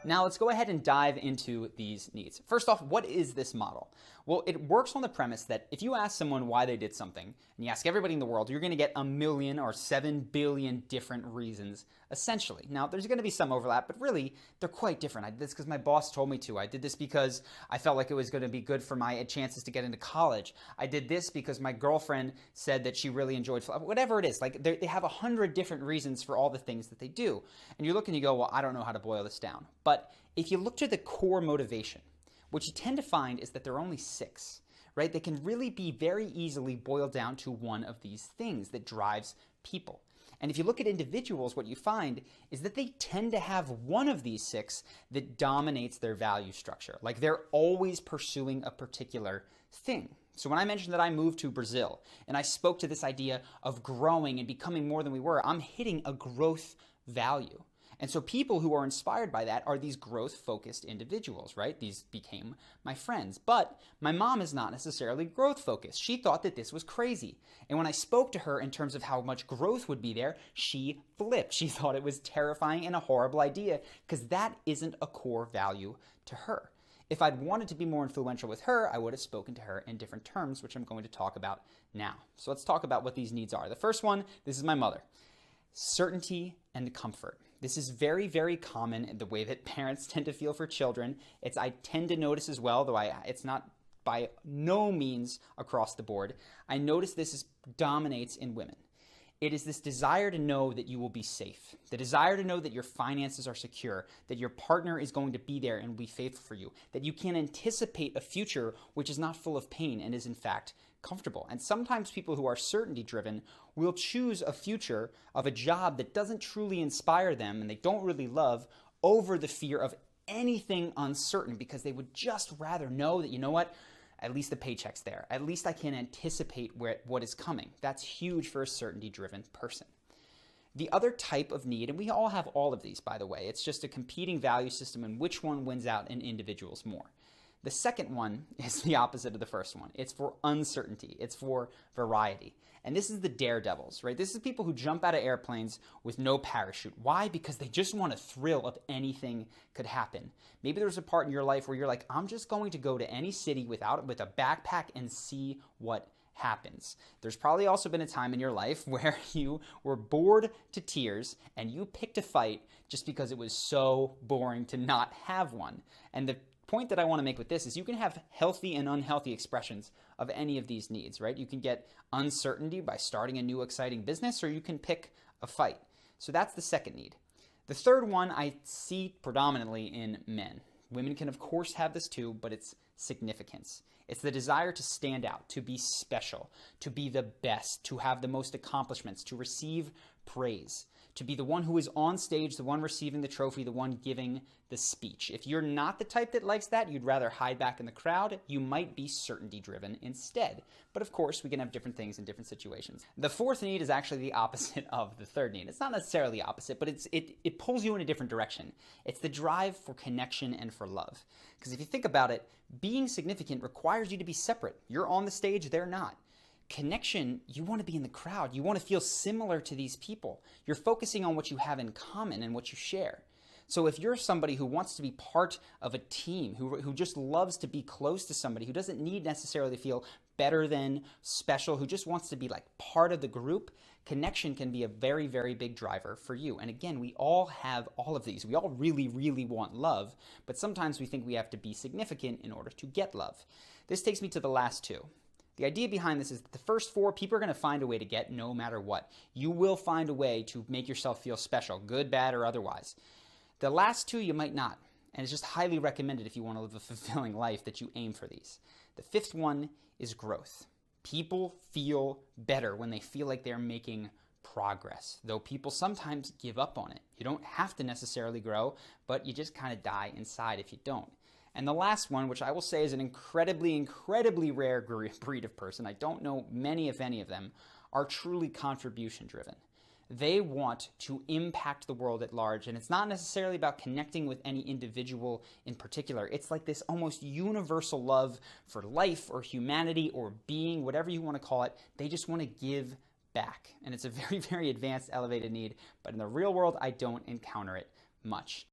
Now let's go ahead and dive into these needs. First off, what is this model? Well, it works on the premise that if you ask someone why they did something, and you ask everybody in the world, you're going to get 1 million or 7 billion different reasons, essentially. Now, there's going to be some overlap, but really, they're quite different. I did this because my boss told me to. I did this because I felt like it was going to be good for my chances to get into college. I did this because my girlfriend said that she really enjoyed, whatever it is. Like, they have 100 different reasons for all the things that they do. And you look and you go, well, I don't know how to boil this down. But if you look to the core motivation, what you tend to find is that there are only 6, right? They can really be very easily boiled down to one of these things that drives people. And if you look at individuals, what you find is that they tend to have one of these 6 that dominates their value structure. Like they're always pursuing a particular thing. So when I mentioned that I moved to Brazil and I spoke to this idea of growing and becoming more than we were, I'm hitting a growth value. And so people who are inspired by that are these growth-focused individuals, right? These became my friends. But my mom is not necessarily growth-focused. She thought that this was crazy. And when I spoke to her in terms of how much growth would be there, she flipped. She thought it was terrifying and a horrible idea because that isn't a core value to her. If I'd wanted to be more influential with her, I would have spoken to her in different terms, which I'm going to talk about now. So let's talk about what these needs are. The first one, this is my mother. Certainty and comfort. This is very, very common in the way that parents tend to feel for children. I tend to notice as well, though it's not by no means across the board. I notice this dominates in women. It is this desire to know that you will be safe, the desire to know that your finances are secure, that your partner is going to be there and be faithful for you, that you can anticipate a future which is not full of pain and is in fact comfortable. And sometimes people who are certainty driven will choose a future of a job that doesn't truly inspire them and they don't really love over the fear of anything uncertain because they would just rather know that, you know what, at least the paycheck's there. At least I can anticipate what is coming. That's huge for a certainty-driven person. The other type of need, and we all have all of these, by the way, it's just a competing value system and which one wins out in individuals more. The second one is the opposite of the first one. It's for uncertainty. It's for variety. And this is the daredevils, right? This is people who jump out of airplanes with no parachute. Why? Because they just want a thrill of anything could happen. Maybe there's a part in your life where you're like, I'm just going to go to any city with a backpack and see what happens. There's probably also been a time in your life where you were bored to tears and you picked a fight just because it was so boring to not have one. And the point that I want to make with this is you can have healthy and unhealthy expressions of any of these needs, right? You can get uncertainty by starting a new exciting business, or you can pick a fight. So that's the second need. The third one I see predominantly in men. Women can of course have this too, but it's significance. It's the desire to stand out, to be special, to be the best, to have the most accomplishments, to receive praise, to be the one who is on stage, the one receiving the trophy, the one giving the speech. If you're not the type that likes that, you'd rather hide back in the crowd, you might be certainty-driven instead. But of course, we can have different things in different situations. The fourth need is actually the opposite of the third need. It's not necessarily opposite, but it pulls you in a different direction. It's the drive for connection and for love. Because if you think about it, being significant requires you to be separate. You're on the stage, they're not. Connection, you want to be in the crowd. You want to feel similar to these people. You're focusing on what you have in common and what you share. So if you're somebody who wants to be part of a team, who just loves to be close to somebody, who doesn't need necessarily to feel better than, special, who just wants to be like part of the group, connection can be a very, very big driver for you. And again, we all have all of these. We all really, really want love, but sometimes we think we have to be significant in order to get love. This takes me to the last two. The idea behind this is that the first four, people are going to find a way to get no matter what. You will find a way to make yourself feel special, good, bad, or otherwise. The last two, you might not. And it's just highly recommended if you want to live a fulfilling life that you aim for these. The fifth one is growth. People feel better when they feel like they're making progress, though people sometimes give up on it. You don't have to necessarily grow, but you just kind of die inside if you don't. And the last one, which I will say is an incredibly, incredibly rare breed of person, I don't know many, if any of them, are truly contribution driven. They want to impact the world at large, and it's not necessarily about connecting with any individual in particular. It's like this almost universal love for life or humanity or being, whatever you want to call it. They just want to give back. And it's a very, very advanced, elevated need, but in the real world, I don't encounter it much.